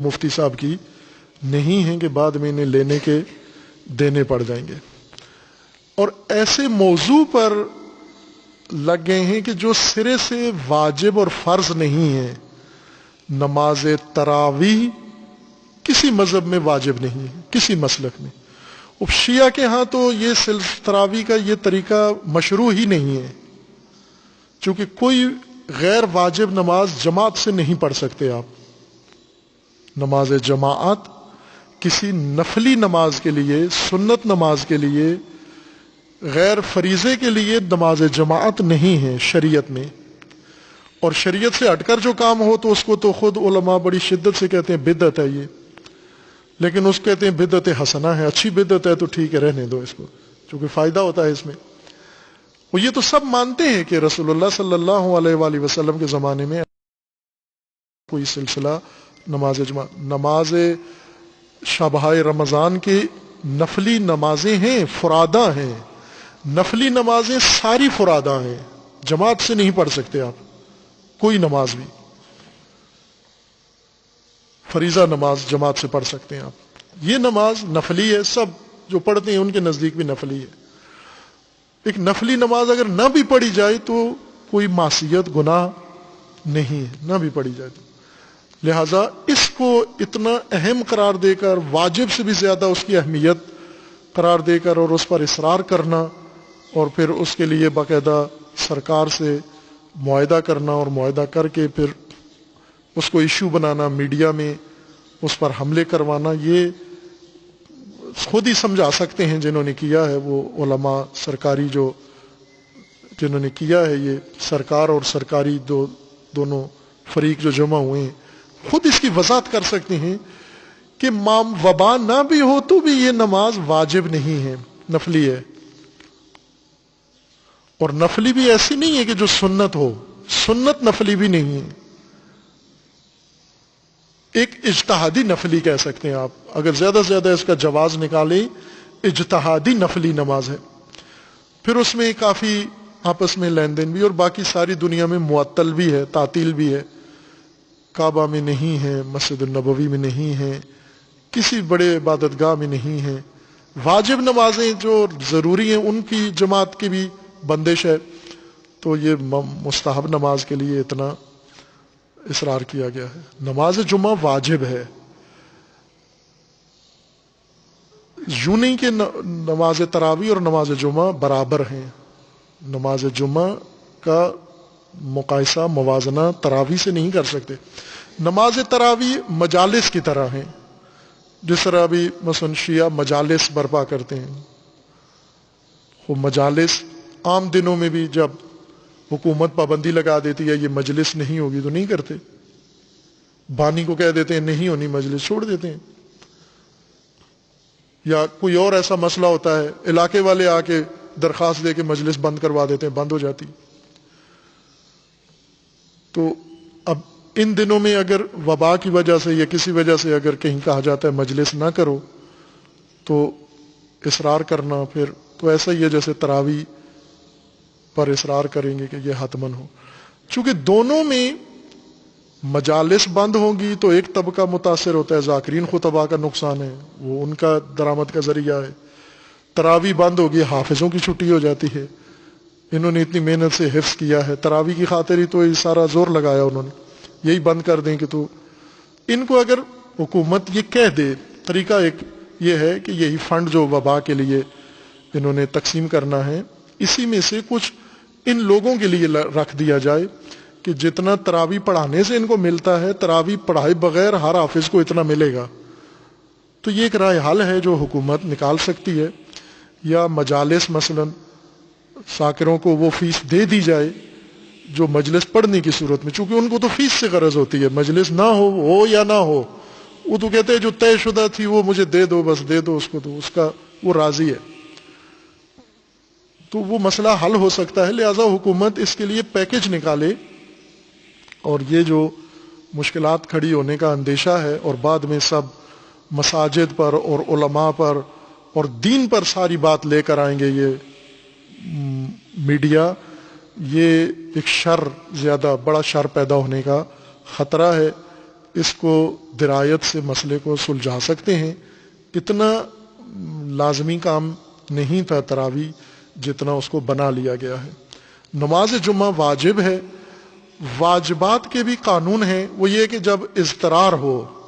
مفتی صاحب کی نہیں ہیں کہ بعد میں انہیں لینے کے دینے پڑ جائیں گے، اور ایسے موضوع پر لگ گئے ہیں کہ جو سرے سے واجب اور فرض نہیں ہے. نماز تراویح کسی مذہب میں واجب نہیں ہے، کسی مسلک میں. اب شیعہ کے ہاں تو یہ تراویح کا یہ طریقہ مشروع ہی نہیں ہے، چونکہ کوئی غیر واجب نماز جماعت سے نہیں پڑھ سکتے آپ. نماز جماعت کسی نفلی نماز کے لیے، سنت نماز کے لیے، غیر فریضے کے لیے نماز جماعت نہیں ہے شریعت میں. اور شریعت سے ہٹ کر جو کام ہو تو اس کو تو خود علماء بڑی شدت سے کہتے ہیں بدعت ہے یہ، لیکن اس کہتے ہیں بدعت حسنہ ہے، اچھی بدعت ہے تو ٹھیک ہے رہنے دو اس کو، چونکہ فائدہ ہوتا ہے اس میں. وہ یہ تو سب مانتے ہیں کہ رسول اللہ صلی اللہ علیہ وآلہ وسلم کے زمانے میں کوئی سلسلہ نماز شبہ رمضان کی نفلی نمازیں ہیں، فرادہ ہیں. نفلی نمازیں ساری فرادہ ہیں، جماعت سے نہیں پڑھ سکتے آپ کوئی نماز بھی. فریضہ نماز جماعت سے پڑھ سکتے ہیں آپ. یہ نماز نفلی ہے، سب جو پڑھتے ہیں ان کے نزدیک بھی نفلی ہے. ایک نفلی نماز اگر نہ بھی پڑھی جائے تو کوئی معصیت گناہ نہیں ہے، نہ بھی پڑھی جائے تو. لہذا اس کو اتنا اہم قرار دے کر، واجب سے بھی زیادہ اس کی اہمیت قرار دے کر اور اس پر اصرار کرنا، اور پھر اس کے لیے باقاعدہ سرکار سے معاہدہ کرنا، اور معاہدہ کر کے پھر اس کو ایشو بنانا، میڈیا میں اس پر حملے کروانا، یہ خود ہی سمجھا سکتے ہیں جنہوں نے کیا ہے، وہ علماء سرکاری جو جنہوں نے کیا ہے. یہ سرکار اور سرکاری دونوں فریق جو جمع ہوئے ہیں خود اس کی وضاحت کر سکتے ہیں کہ وبا نہ بھی ہو تو بھی یہ نماز واجب نہیں ہے، نفلی ہے. اور نفلی بھی ایسی نہیں ہے کہ جو سنت ہو، سنت نفلی بھی نہیں ہے، ایک اجتہادی نفلی کہہ سکتے ہیں آپ. اگر زیادہ سے زیادہ اس کا جواز نکالیں، اجتہادی نفلی نماز ہے. پھر اس میں کافی آپس میں لین دین بھی، اور باقی ساری دنیا میں معطل بھی ہے، تعطیل بھی ہے. کعبہ میں نہیں ہے، مسجد النبوی میں نہیں ہے، کسی بڑے عبادت گاہ میں نہیں ہے. واجب نمازیں جو ضروری ہیں ان کی جماعت کی بھی بندش ہے، تو یہ مستحب نماز کے لیے اتنا اصرار کیا گیا ہے. نماز جمعہ واجب ہے، یوں نہیں کہ نماز تراویح اور نماز جمعہ برابر ہیں. نماز جمعہ کا مقایسہ، موازنہ تراویح سے نہیں کر سکتے. نماز تراویح مجالس کی طرح ہیں، جس طرح ابھی مثلا شیعہ مجالس برپا کرتے ہیں. وہ مجالس عام دنوں میں بھی جب حکومت پابندی لگا دیتی ہے یہ مجلس نہیں ہوگی تو نہیں کرتے، بانی کو کہہ دیتے ہیں نہیں ہونی مجلس، چھوڑ دیتے ہیں. یا کوئی اور ایسا مسئلہ ہوتا ہے، علاقے والے آ کے درخواست دے کے مجلس بند کروا دیتے ہیں، بند ہو جاتی. تو اب ان دنوں میں اگر وبا کی وجہ سے یا کسی وجہ سے اگر کہیں کہا جاتا ہے مجلس نہ کرو تو اصرار کرنا پھر تو ایسا ہی ہے جیسے تراویح پر اصرار کریں گے کہ یہ حتمن ہو. چونکہ دونوں میں مجالس بند ہوں گی تو ایک طبقہ متاثر ہوتا ہے، ذاکرین خطباء کا نقصان ہے، وہ ان کا درآمد کا ذریعہ ہے. تراویح بند ہوگی، حافظوں کی چھٹی ہو جاتی ہے، انہوں نے اتنی محنت سے حفظ کیا ہے، تراویح کی خاطر ہی تو یہ سارا زور لگایا انہوں نے، یہی بند کر دیں کہ تو ان کو اگر حکومت یہ کہہ دے، طریقہ ایک یہ ہے کہ یہی فنڈ جو وبا کے لیے انہوں نے تقسیم کرنا ہے، اسی میں سے کچھ ان لوگوں کے لیے رکھ دیا جائے کہ جتنا تراویح پڑھانے سے ان کو ملتا ہے، تراویح پڑھائے بغیر ہر حافظ کو اتنا ملے گا. تو یہ ایک رائے حل ہے جو حکومت نکال سکتی ہے. یا مجالس مثلا ساکروں کو وہ فیس دے دی جائے جو مجلس پڑھنے کی صورت میں، چونکہ ان کو تو فیس سے غرض ہوتی ہے، مجلس نہ ہو یا نہ ہو، وہ تو کہتے ہیں جو طے شدہ تھی وہ مجھے دے دو، بس دے دو اس کو، تو اس کا وہ راضی ہے. تو وہ مسئلہ حل ہو سکتا ہے. لہذا حکومت اس کے لیے پیکج نکالے، اور یہ جو مشکلات کھڑی ہونے کا اندیشہ ہے اور بعد میں سب مساجد پر اور علماء پر اور دین پر ساری بات لے کر آئیں گے یہ میڈیا، یہ ایک شر، زیادہ بڑا شر پیدا ہونے کا خطرہ ہے. اس کو درایت سے مسئلے کو سلجھا سکتے ہیں. اتنا لازمی کام نہیں تھا تراویح جتنا اس کو بنا لیا گیا ہے. نماز جمعہ واجب ہے. واجبات کے بھی قانون ہیں. وہ یہ کہ جب اضطرار ہو